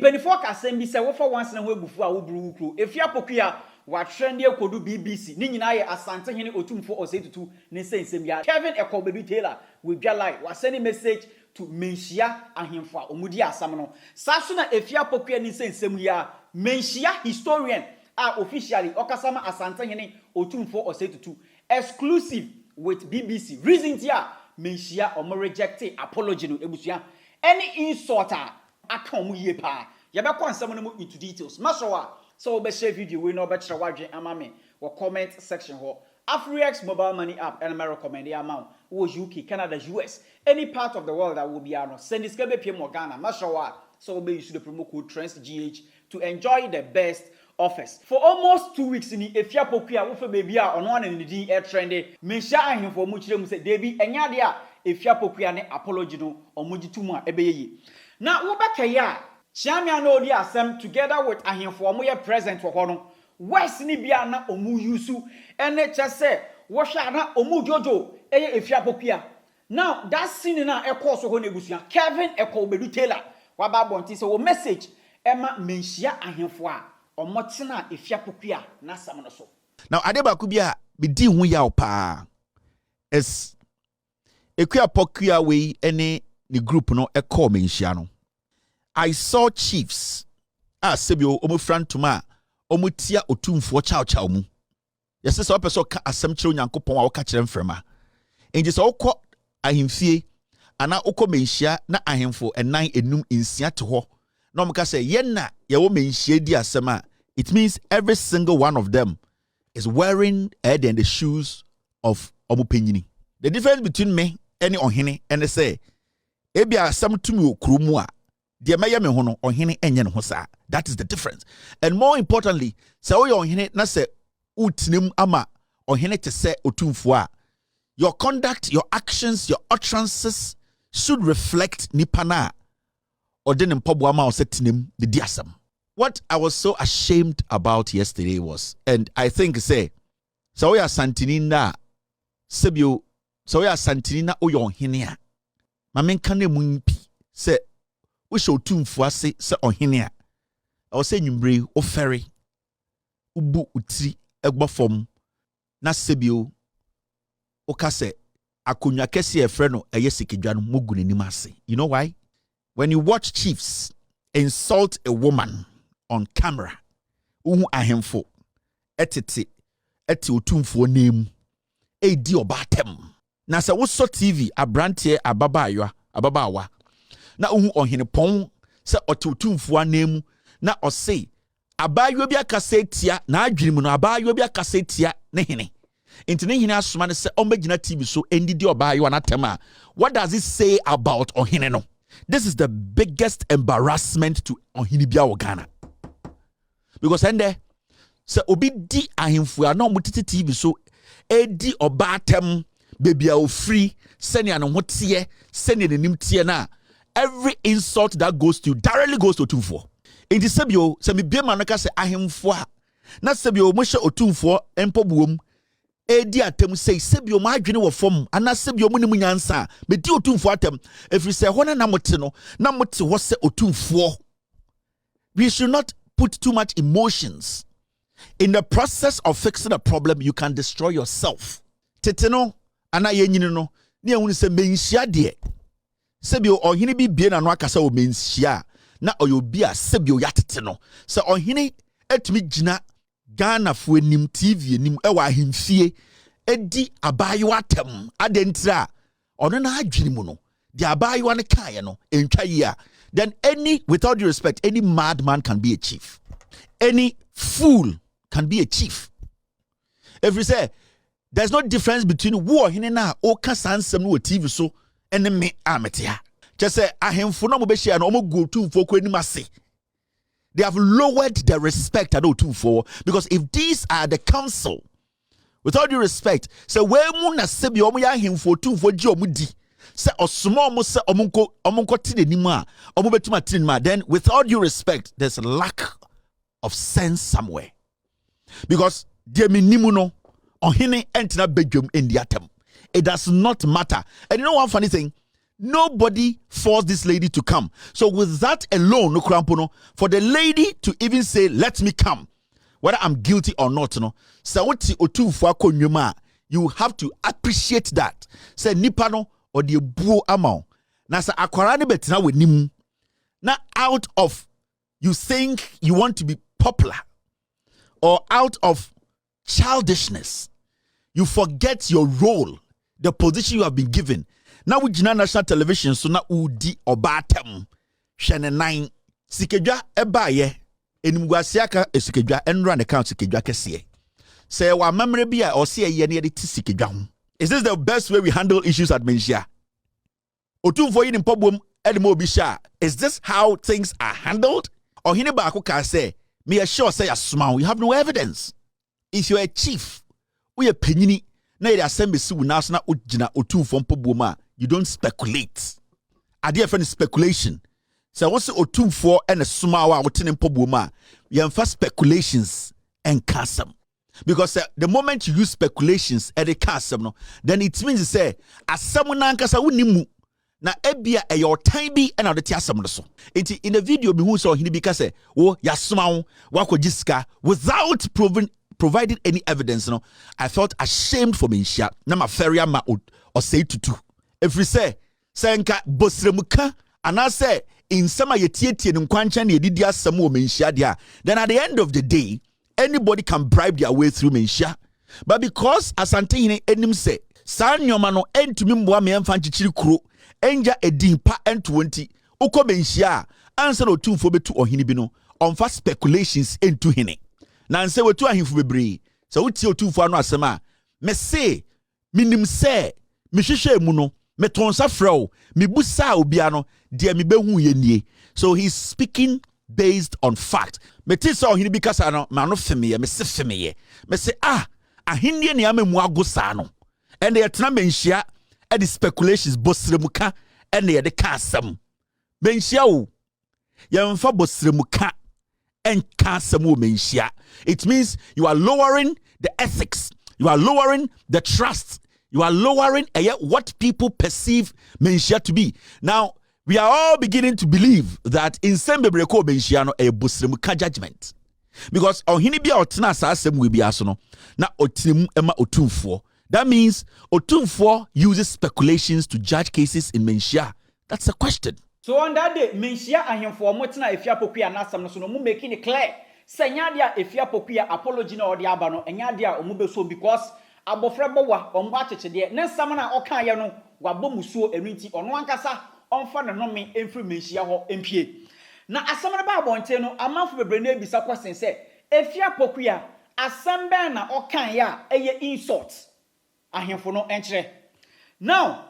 mpenifo ka asem bi se wo for once na ho egufu a wo buru wukro Afia Pokua wa trend e kodu BBC ni nyina ye Asantehene otumfo osetutu ne sensem ya Kevin Ekobedu Taylor we dwa lie wa send message to Manhyia ahemfo a omudi asam no saso na Afia Pokua ni sensem ya Manhyia historian officially okasama Asantehene otumfo osetutu exclusive with BBC reason here Manhyia omo reject apology no ebusua any insulter atom ye pa ye be kwa nsam no mu into details masowa so be share video we no be kira wadwen amame wo comment section ho Afriex mobile money app and I recommend the amount was UK Canada US any part of the world that will be on send this be PM Ghana masowa so be use the promo code TRENDSGH to enjoy the best offers for almost 2 weeks in Afia Pokua wo fe baby a ono an ni din e trend Manhyia ahemfo mu kire mu se debi enya de a Afia Pokua ne apology no omugitu mu a ebeye na wo bekaye a chiamia na odi asem together with ahemfo omo ye present for ho no west ni bia na omu yusu ene chese wo hwa na omu jojo eye Afia Pokua now that scene na e course ho na ebusuan Kevin Ekobedu Taylor wa ba bonti so wo message ema Manhyia ahemfo a omotena Afia Pokua na sam no so now adebaku bia be di hu ya opa is Afia Pokua we any the group no e call Manhyia no I saw chiefs sebio omo frantuma omutia otumfo chaw mu yesi se opeso ka asem kire onyankopon a wo ka kire mfrema enje se okọ ahemfie ana okọ Manhyia na ahemfo enan enum insia te ho na omka say ye na ye wo Manhyia di asem a it means every single one of them is wearing the shoes of omupenyini. The difference between me and ohene and say ebia asem tumi okrumu a de meye me ho no ohene enye ne ho sa. That is the difference. And more importantly, say o ohene na say utinem ama ohene te say otumfo a your conduct, your actions, your utterances should reflect nipana or den mpobo ama o setinem the diasem. What I was so ashamed about yesterday was, and I think say we are Asantehene na sebio we are Asantehene na o your ohene a ma menka na munpi say we show otumfo ase say ohene a I was saying you o ferry ubu utri egbo fom na sebio o ka se akonwa kese e frɛ no eye sikidwa no mogu nanim ase. You know why? When you watch chiefs insult a woman on camera, uhu ahemfo eti otumfo name di obatem na se wo so TV abrante ababawa na uhu ohene pon se otumfo name na ose abayo bi akasetia na adwirimu no abayo bi akasetia ne hene enti ne hene asoma ne se ombagina TV so endidi obayo anatema. What does it say about ohene no? This is the biggest embarrassment to ohene bia wo Ghana. Because ende se obi di ahemfo a na omutiti TV so edi obatem baby a ofri senia no hotie senia nanim tie na every insult that goes to you directly goes to otumfo. Enti sebio se me biema no ka se ahemfo a na sebio mo hye otumfo empobuom edi atem sei sebio ma adwene wo fom ana sebio mo nim nyansa me di otumfo atem efri se ho na mote no na mote ho se otumfo. We should not put too much emotions. In the process of fixing a problem, you can destroy yourself. Teteno, ana yenyini no, ni ehunu se Manhyia de. Sebio ohene bi bie na no akasa o Manhyia, na oyobi a sebio yatete no. Se ohene etumi gina Ghana fo enim TV enim ewa ahemfie edi abayo atem adentira ono na adwini mu no. The abayo ne kaye no entwa yi a then without due respect, any madman can be a chief. Any fool can be a chief. If you say, there's no difference between war hinena or kasansem no TV so and me ametia. Just say, I am for no mobeshi and omo go to for masi. They have lowered the respect at 024 because if these are the council, without due respect, say, where muna sebi omo ya him for 2 for jomudi. Say osmo se omunko tine nima omubetuma tine nima. Then with all due respect, there's a lack of sense somewhere. Because dear minimuno ohine entina bedwum in the atem. It does not matter. And you know one funny thing? Nobody forced this lady to come. So with that alone, no krampo, for the lady to even say, let me come, whether I'm guilty or not, you have to appreciate that. Say nipano or the buo amount. Now say akwarane betina with nimu. Now out of you think you want to be popular or out of childishness, you forget your role, the position you have been given. Now we jina national television so na udi obatem hwene nine sikedwa ebaye enimguasiaka esikedwa enra ne count sikedwa kese. Say wa memory bia or say ye ne de sikedwa ho. Is this the best way we handle issues at Manhyia? Otumfo yin mpobom edemo obi sha. Is this how things are handled? Or hine ba akoka say me assure say asuma you have no evidence. If you're a chief, we a penyini na ye assembly si wu naso na ogina otumfo mpobom a you don't speculate. A dear friend, speculation. So what's the otumfo and a sumawa within mpobom a you first speculations and custom. Because the moment you use speculations at the custom, no, then it means to say as someone ankasa unimu na ebia e your time be and the tiasam so. In the video be who saw him because oh yasuma wako jiska without providing any evidence, no, I felt ashamed for Manhyia. Na ma feria ma or say to two. If we say nka bosremuka and I say in some yetieti nkwancha na yedidi asam wo Manhyia dia, then at the end of the day anybody can bribe their way through Manhyia. But because Asantehene enim say sa nyoma no entumi mboa me emfa nchichiri kuro enja edin pa n20 uko Manhyia answer otumfo betu ohini bi no onfa speculations entu hene na nse wetu ahimfo bebre so wuti otumfo anu asema me say minim say mehwehwe mu no metonsa frɛw mebusa obia no de mebehu ye nie. So he's speaking based on fact. Me ti so hini bi kasa no ma no feme me se feme ye me se ahindie ne amemu agosa no and ye tena Manhyia e the speculations bosremuka and ye de ka asam Manhyia o ye mfa bosremuka and ka asam o Manhyia. It means you are lowering the ethics, you are lowering the trust, you are lowering what people perceive Manhyia to be. Now we are all beginning to believe that in Sembebreko Manhyia no a bosremuka judgment. Because ohini bia otena asasem we bia so no na otimu ema otumfo. That means otumfo uses speculations to judge cases in Manhyia. That's a question. So on that day, Manhyia ahemfo omotena Afia Pokua na asam no so no mu making it clear. Senya dia Afia Pokua apology na odi aba no enya dia omubeso because abofra bowa ombo achechede ne nsam na okan ye no wabɔ musuo enunti ono ankasa onfa ne nome emfiri Manhyia ho empie. Na asam na ba abonte no amanfo bebre na ebisa question say Afia Pokua asam ben na okan ya eye insult ahemfo no enkyere. Now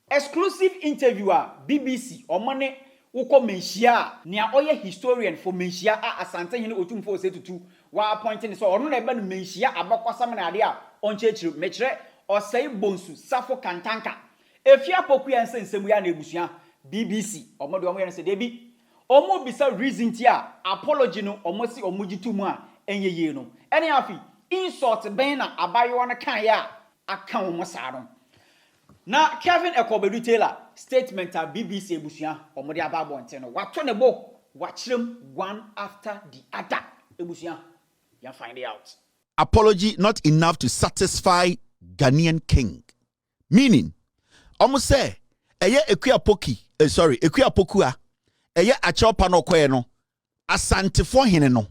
exclusive interviewer BBC omone woko Manhyia nia oye historian for Manhyia Asantehene otumfo osetutu wa appointing so ono na ebe no Manhyia abakwasam na ade a onchechiru mekire osai bonsu safo kantanka Afia Pokua nsensemu ya na ebusua BBC omode omo yene se debi omo bisa reason ti a apology no omo si omo gitumu a enyeye no ene afi insult ben na abayo na kan ya aka omo sa no. Na Kevin Ekobedu Taylor statement at BBC ebusua omode ababonte no wato ne bo wachirem one after the other ebusua you find it out. Apology not enough to satisfy Ghanaian king. Meaning almost say Afia Pokua achopa no kwe no Asantehene no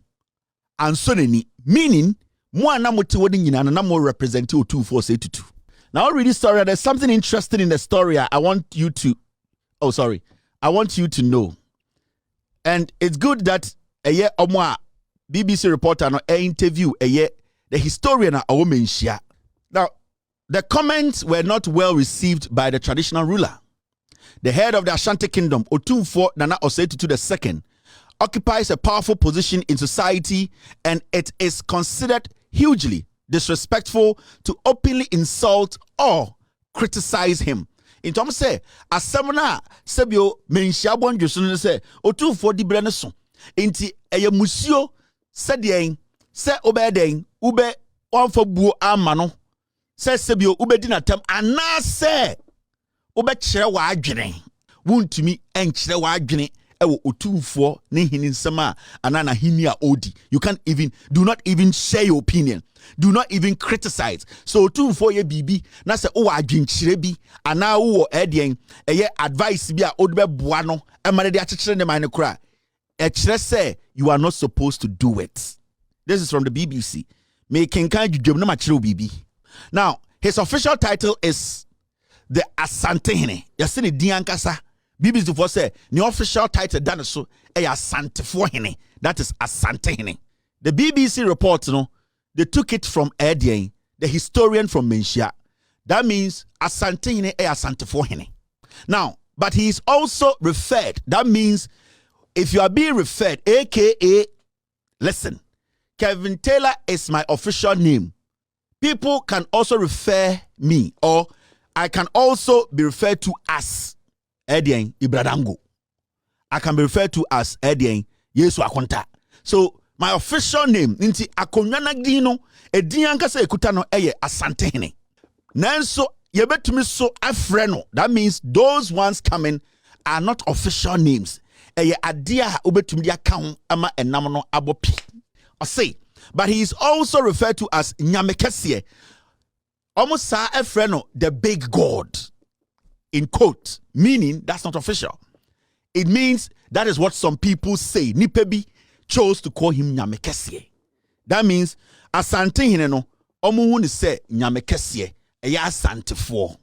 ansoneni meaning mo na mote wodi nyina na mo represent o2482. Now I'll read this story. There's something interesting in the story I want you to know. And it's good that BBC reporter no interview the historian of Manhyia. Now the comments were not well received by the traditional ruler. The head of the Ashanti Kingdom, Otumfo Nana Osei-Tutu II, occupies a powerful position in society, and it is considered hugely disrespectful to openly insult or criticize him. In terms say, as someone sebio Manhyia bonjusu say, Otumfo di brane so. Inti eye musio sedien se obeden ube onfo buo amano se sebio ube dinatem ana se wobɛkyerɛ w'adwene wontumi ɛnkyerɛ w'adwene ɛwɔ otumfoɔ ne hini nsɛm a anaa n'ahini a odi. You can't even, do not even share your opinion. Do not even criticize. So otumfoɔ yɛ biribi na sɛ wowɔ adwenkyerɛ bi anaa wowɔ ɛyɛ advice bi a wode bɛboa no ɛma ne de akyekyere ne man no koraa, ɛkyerɛ sɛ you are not supposed to do it. This is from the BBC. Mekenkan dwudwam na makyerɛ wo biribi. Now, his official title is the Asantehene. Yɛse ne din ankasa. BBC for say the official title done so Asantehene. That is Asantehene. The BBC report, they took it from Edien, the historian from Manhyia. That means Asantehene Asantehene. Now, but he is also referred. That means if you are being referred, aka, listen, Kevin Taylor is my official name. People can also refer me, or I can also be referred to as Edien Ibradango. I can be referred to as Edien Yesu Akonta. So my official name inti akonyana gino edianka se ekuta no eye Asantehene. Nanso yebetumi so afreno. That means those ones coming are not official names. Eye adia obetumi dia kan ama enam no abopi. I say, but he is also referred to as Nyamekesie. Almost sa afreno, the big God. In quote, meaning that's not official. It means that is what some people say. Nipebi chose to call him Nyamekesie. That means Asantehene no omuhuni say Nyamekesie eya asantefo.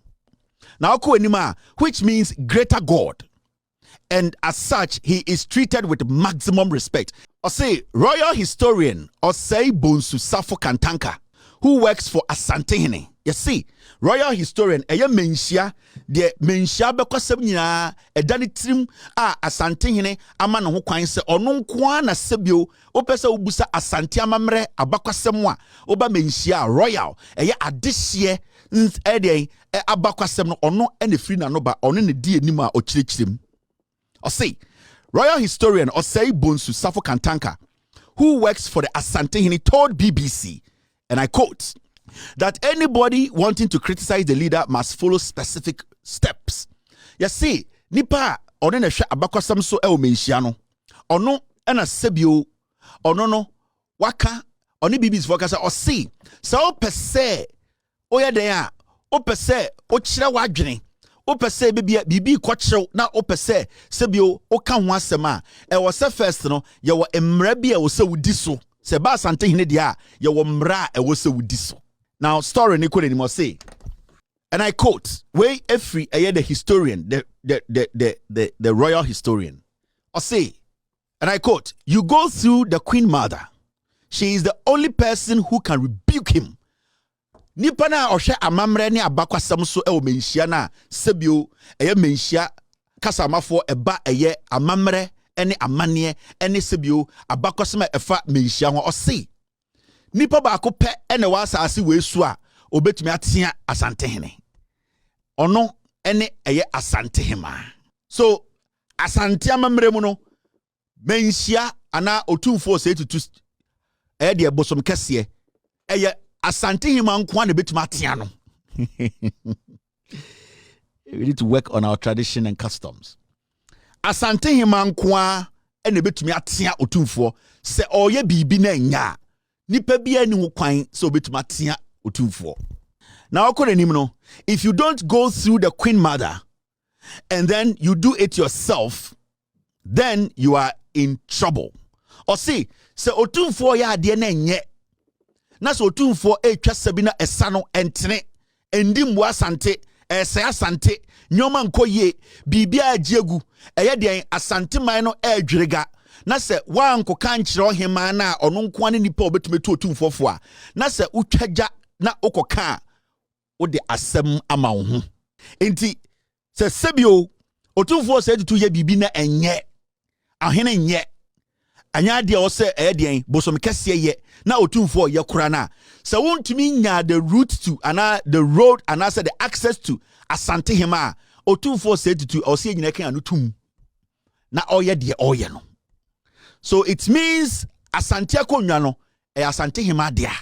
Now enima, which means greater God. And as such, he is treated with maximum respect. Or say royal historian or say Bonsu Safo Kantanka, who works for Asantehene. You see, royal historian eye Manhyia de Manhyia bekosem nyina edani trim a Asantehene ama no ho kwan se ono nko na sebio opese obusa Asante amamre abakwasem a oba Manhyia royal eye adehye ede abakwasem no ono ene free na no ba ono ne die anim a okirikirem. Or say royal historian or say Bonsu Safo Kantanka, who works for the Asantehene, told BBC, and I quote, that anybody wanting to criticize the leader must follow specific steps. You see, nipa ono na hwe abakwasam so e o Manhyia no. Ono na sebio ono no waka oni BBC focus or see. So pese oya den a o pese o kire wadwene. O pese bibi kwakyew na o pese sebio o ka ho asem a e wo se first no ye wo emra bi e wo se wudi so. Se ba Asantehene dia ye wo mra e wo se wudi so. Now, story ni kwenye mo say, and I quote, "Way every the historian, the royal historian, or say, and I quote, you go through the Queen Mother. She is the only person who can rebuke him. Nipa na ohwe amamre ne abakwasam so e o Manhyia na sebio Manhyia kasamafo eba amamre ene amane ene sebio abakwasam efa Manhyia ho o say nipa ba ko pe ene wa asase we su a obetumi atea Asantehene ono ene Asantehema. So Asante amamre mu no Manhyia ana otumfo se tutu de bosom kese Asantehema nko na betumi atea no. We need to work on our tradition and customs. Asantehema nko ene betumi atea otumfo se oye bibi na nya nipa bia ni ho kwan so betuma tea otumfo. Now akorenim no, if you don't go through the Queen Mother and then you do it yourself, then you are in trouble. Or see, se otumfo ya ade na nye na se otumfo etwa sabina esa no entene endim wa asante ese asante nyoma nkoye bibia agiegu eye de asante man no adwerega na se wanko kan kyerɛ hema na ɔno nko ane nipa obetumetu otumfofo a na se utwaga na okoka wo de asɛm ama wo ho enti se sebio otumfo se tutu ye bibi na enye ahene nye anya de o se ɛyɛ bosom kɛse ye na otumfo ye kora na se wontumi nya the route to ana the road ana se the access to Asantehene otumfo se tutu o se nyina kan anutum na ɔyɛ de ɔyɛ no. So it means Asante Akonwa no Asantehene dia.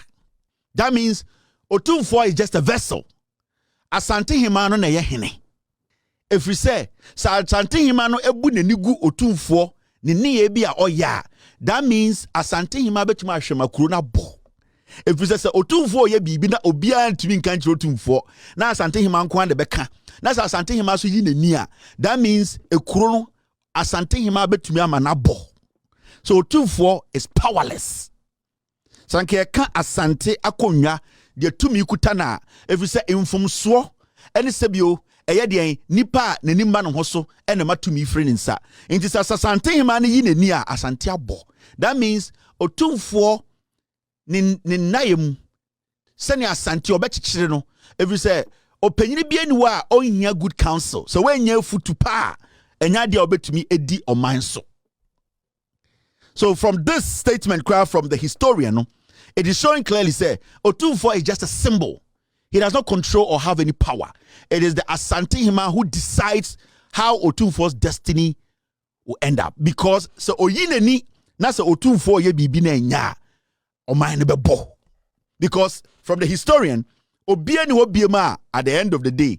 That means otumfo is just a vessel. Asantehene no na ye hene. If we say, Asantehene no ebu n'ani gu otumfo ne ne bi a oya, that means Asantehene betuma ahwema kuro na bo. If we say otumfo ye bibi na obia ntumi nka nkyere otumfo, na Asantehene nko ande beka. Na Asantehene so yi n'ani a, that means ekuro no Asantehene betumi ama na bo. So otumfo is powerless. Sanke ka asante akonwa de tumi kuta na if we say infomso ene sebio eye de nipa na nimba no hoso ene matumi free nsa nti Asantehene ne yi nani a asante abo. That means otumfo ni nayem sene asante obechichire no if we say opanyini bia ni wa onhia good counsel so when nya futu pa enya de obetumi edi oman so. So from this statement from the historian, it is showing clearly say Otumfo is just a symbol. He does not control or have any power. It is the Asantehene who decides how Otumfo's destiny will end up. Because so oyineni na se Otumfo ye bibi na nya o mind be bo. Because from the historian, obiani obiema at the end of the day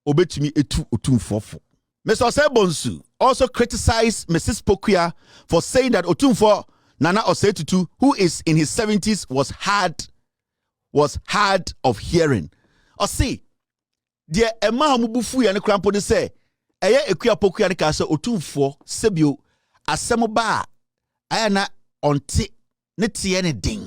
obetumi etu Otumfo fo. Mr. Osebonsu also criticized Mrs. Pokua for saying that Otumfo Nana Osei-Tutu, who is in his 70s, was hard of hearing. Or see, dear Emma Mubufu and the Crampo de say, Aya Afia Pokua ka se Otumfo sebio asemoba ayana onti ne tie ne ding.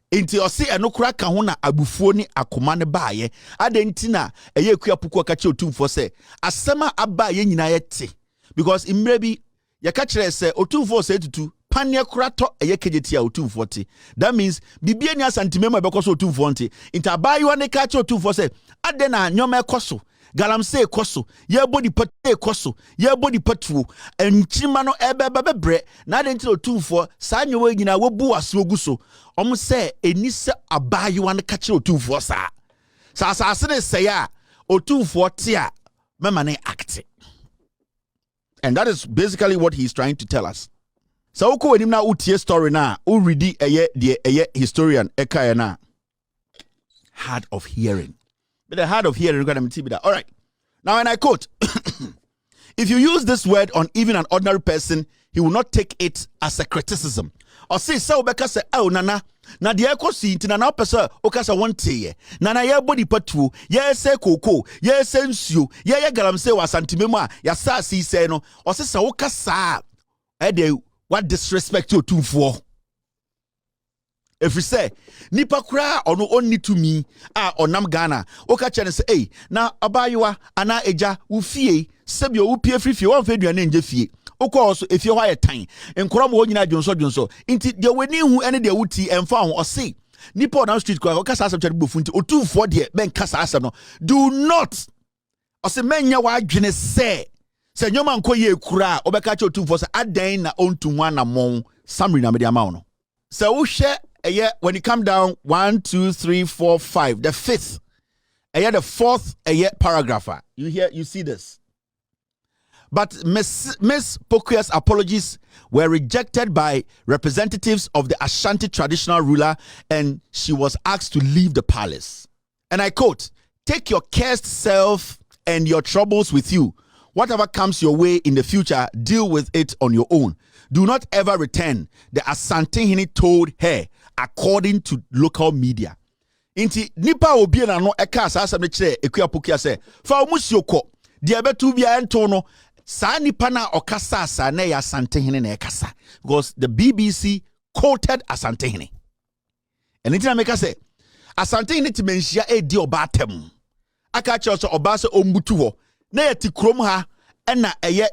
Inti osi enokura ka ho na abufuo ni akoma ne baaye adenti na eye Afia Pokua ka che Otumfo se asema aba ye nyina ye te because imre bi ya ka kire se Otumfo Osei-Tutu panye kura to eye kejeti a Otumfo te. That means bibie ni asantimema bekoso Otumfo nte inti abayi ne ka che Otumfo se ade na nyoma ekoso galamse ekoso ye body pate ekoso ye body patuo enchima no ebebebre na ade nti Otumfo sa nyewe nyina wobu aso oguso omo se enise abayi ne ka che Otumfo sa asase ne se ya Otumfo te a mema ne act. And that is basically what he's trying to tell us. So uko wenim na utie story na u ready eye historian eka na hard of hearing. But the hard of hearing gonna be that. All right. Now when I quote, if you use this word on even an ordinary person, he will not take it as a criticism. Or say so beka say oh nana na de ekosi nti nana opese okasa wonte ye nana ye body patu ye se koko ye se nsuo ye galamse wasantimemu a ya sa si se no o se sa okasa e de what disrespect you Otumfo. If you say nipa kura ono onni to me onam Ghana oka chene say eh na abayiwa ana eja wo fie sebio wo pie frifie won fa aduane nje fie okọ also efie hwa ye tan enkoro mo nyina dwonso inti de weni hu ene de wuti emfa ho ose nipa on street kwa okasa asem chade bofu nti Otumfo de ben kasa asem no do not ose menya wa adwene se nyoma nko ye kura obeka cha Otumfo se adan na ontu ho anamon summary na me de ama no so wo hwe when you come down 1 2 3 4 5 the fifth the fourth paragraph you see this. But Miss Pokua's apologies were rejected by representatives of the Ashanti traditional ruler and she was asked to leave the palace. And I quote, "Take your cursed self and your troubles with you. Whatever comes your way in the future, deal with it on your own. Do not ever return," the Asantehene told her, according to local media. Inti nipa obi na no eka asasem ne kire Afia Pokua se fa omusioko de abetu bia ento no sa nipa na okasa asa na ya Asantehene na ekasa because the BBC quoted Asantehene. And it na make say Asantehene ti menhia edi oba atem aka kire so oba se ombutu ho na yati krom ha na eye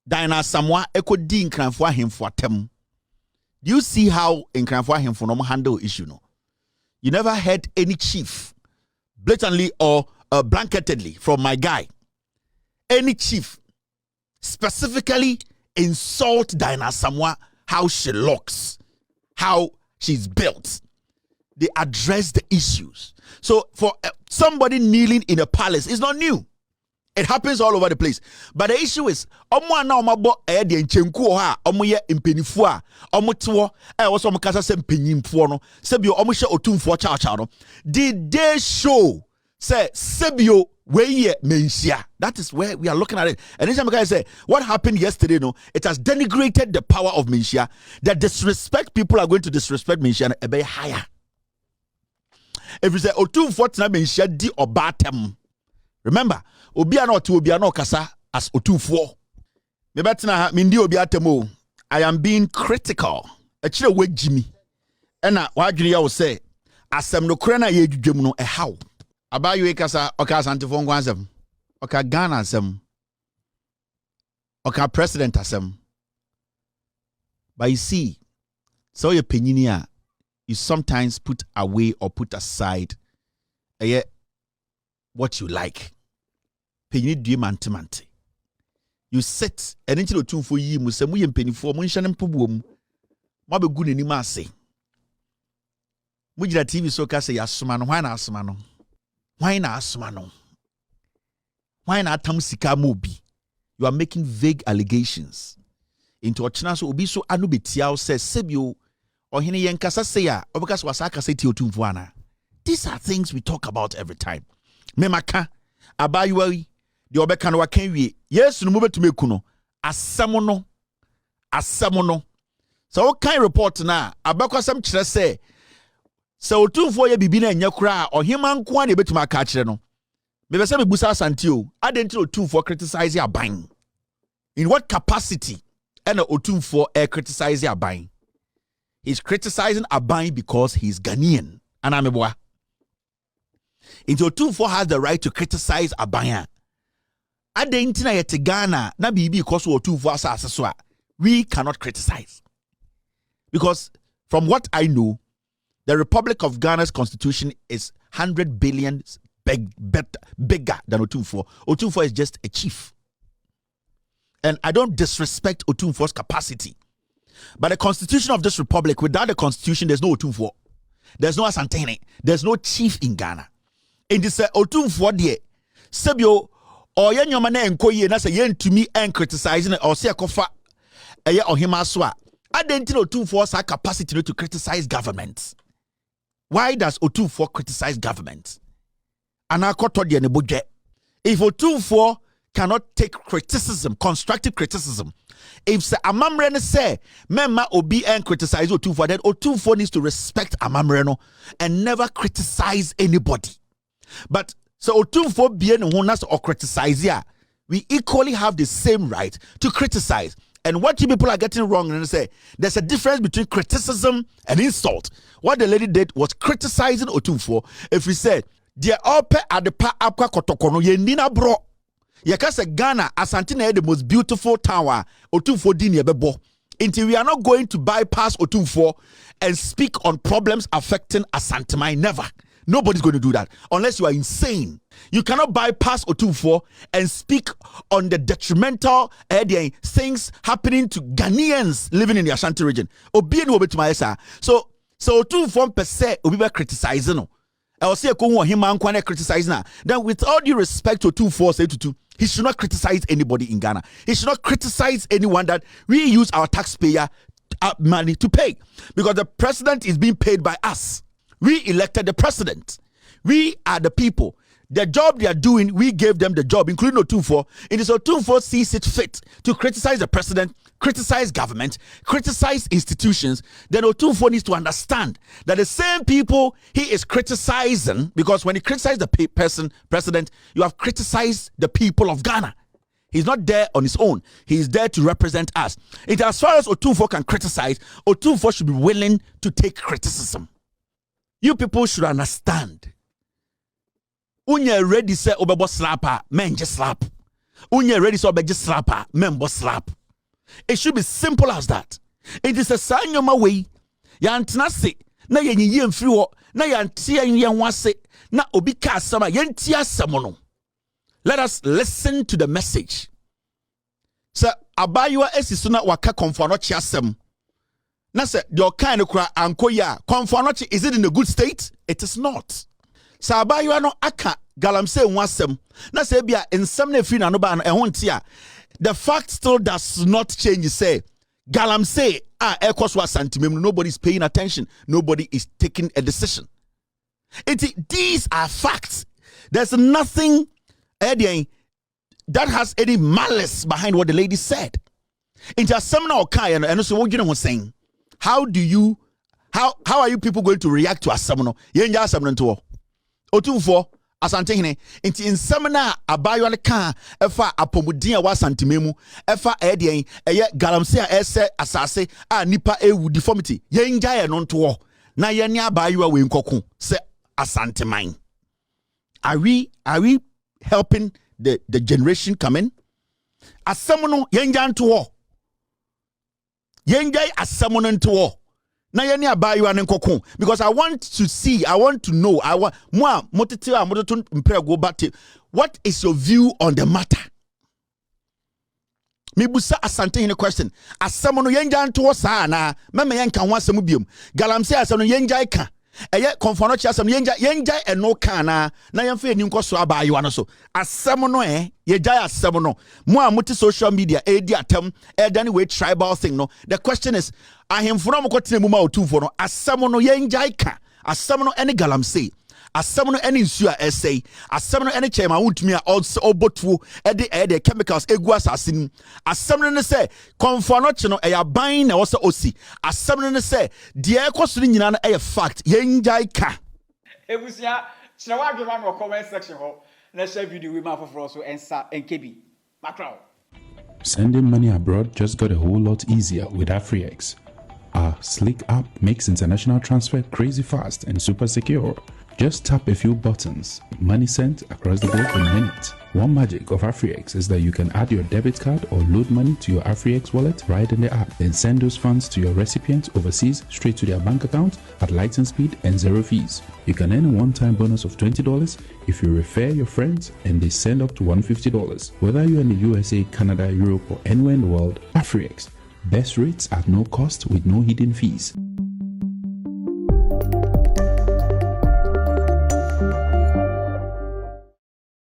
Dina Samoa ekodi nkranfo ahemfo atem. Do you see how nkranfo ahemfo no handle issue no? You never heard any chief blatantly or blanketedly from my guy. Any chief specifically insult Dina Samoa, how she looks, how she's built. They address the issues. So for somebody kneeling in a palace is not new. It happens all over the place. But the issue is, omo na omabo de enchenku ha, omo ye mpenifu a, omo tewo, also omo kasa se mpanyimfo no, se bi omo hye Otumfo cha no. Did they show say sebio weye mensia. That is where we are looking at it. And then I say, what happened yesterday? No, it has denigrated the power of mensia. The disrespect people are going to disrespect mensia a bit higher. If you say otumfo tena mensia di obatem, remember obiano to obiano kasa as otumfo. Me betena mindi obiatemo. I am being critical. Actually, wait, Jimmy. And what you will say, asem no krena ye dwem no how. Aba you kasa oka Asantefo ngwansem. Oka Ghana asem. Oka president asem. But you see, so your penyinia, you sometimes put away or put aside what you like. Penyini due mantemante. You sit and into the tune for ye musem we penny for munshan pubum. Mabe good in imase. Mujira TV so ka say asumano, why na asumano? Why na asumano? Why na atam sika mobi? You are making vague allegations. Into ochina so obi so anu betia says sebio or hini yenkasa say ya obekas wasaka say ti otumfo ana. These are things we talk about every time. Memaka abayuari the obeka no wakenwie yes no mobetumi kuno asem no so kind report na abakwasam kire say so otumfo ye bibi na enya kura ohima nko a na betumi aka kire no mebese mebusa asante o adenti otumfo criticize aban in what capacity and otumfo criticize aban. He's criticizing aban because he's Ghanaian and ameboa into otumfo has the right to criticize aban. Adenti na yete Ghana na bibi because otumfo asase so a we cannot criticize. Because from what I know, the Republic of Ghana's constitution is 100 billion bigger than Otumfo. Otumfo is just a chief. And I don't disrespect Otumfo's capacity. But the constitution of this republic, without the constitution, there's no Otumfo. There's no Asantehene. There's no chief in Ghana. In this Otumfo de Sebio or Yanyamane and Koye, that's a yen to me and criticizing or say a kofa or him as well. I didn't know Otumfo has capacity to criticize governments. Why does Otumfo criticize government? And I got told you in budget. If Otumfo cannot take criticism, constructive criticism, if Amamreno say, Mema Obi and criticize Otumfo, then Otumfo needs to respect Amamreno and never criticize anybody. But so Otumfo bien honas or criticize ya, we equally have the same right to criticize. And what you people are getting wrong, and say there's a difference between criticism and insult. What the lady did was criticizing Otumfo. If we said, "Dear Ope at the pa apka kotokono yendina bro," yakase Ghana Asantehene the most beautiful tower. Otumfo dini ebebo. Until we are not going to bypass Otumfo and speak on problems affecting Asantehene, never. Nobody's going to do that unless you are insane. You cannot bypass Otumfo and speak on the detrimental things happening to Ghanaians living in the Ashanti region. So Otumfo per se obi be criticizing. I will say him and criticizing. Then with all due respect to Otumfo say to he should not criticize anybody in Ghana. He should not criticize anyone that we use our taxpayer money to pay, because the president is being paid by us. We elected the president. We are the people. The job they are doing, we gave them the job, including Otumfo. It is Otumfo sees it fit to criticize the president, criticize government, criticize institutions. Then Otumfo needs to understand that the same people he is criticizing, because when he criticizes the president, you have criticized the people of Ghana. He's not there on his own. He's there to represent us. It, as far as Otumfo can criticize, Otumfo should be willing to take criticism. You people should understand. Unye ready say obebo slapper, men just slap. Unye ready say obeje slapper, men bo slap. It should be simple as that. It is a sign of my way. Ya antena se na ye nyi mfiri ho na ya ntia ye nwase na obi ka asama ye ntia asamo. Let us listen to the message. Sir abaywa esiso na waka komfo no chiasem. Na say your kind of kra ankoya komfo is it in a good state? It is not. Sabaywa no aka galamse nwasem. Na say bia ensem na fi na no ba no ehon tia. The fact still does not change. Say galamse ekoswa santimem. Nobody's paying attention. Nobody is taking a decision. These are facts. There's nothing that has any malice behind what the lady said. In just seminar and so what you know saying, how are you people going to react to a seminar? Yenja seminar to Otumfo Asantehene in seminar abayo ne kan efa apomudin a wasantememu efa galamse a ese asase a nipa ewu deformity yenja ye no nto na ye ne abayo we nkoko se asanteman. Are we helping the generation coming? Asamono yenja nto yenja asamono nto na ye ne abayo ne nkoko, because I want to know, what is your view on the matter? Mibusa Asantehene question. Asamono yenja nto saa na mema yenka ho asemu biom. Galamse asamono yenja ka. Eye konfono chia asam yenja eno kana na yemfa eni nkoso abayo ano so. Asamono yejaya asamono. Mo a muti social media edi atem edani we tribal thing no. The question is ahemfo mo kwetene mu ma otufo no asamono yenja ka. Asamono ene galamse. Asamono ene nsu a essay. Asamono ene chema wuntumi a obotuo ede chemicals egu asasin. Asamono ne se konfono che no eya ban na wo se osi. Asamono ne se de ekoso ni nyina na eye fact yenjai ka. Ebusia chira wa adwema no comment section ho na share video we ma for so ensa enkebi. Macro. Sending money abroad just got a whole lot easier with Afriex. Our slick app makes international transfer crazy fast and super secure. Just tap a few buttons, money sent across the globe in minutes. One magic of Afriex is that you can add your debit card or load money to your Afriex wallet right in the app, then send those funds to your recipient overseas straight to their bank account at lightning speed and zero fees. You can earn a one-time bonus of $20 if you refer your friends and they send up to $150. Whether you're in the USA, Canada, Europe, or anywhere in the world, Afriex, best rates at no cost with no hidden fees.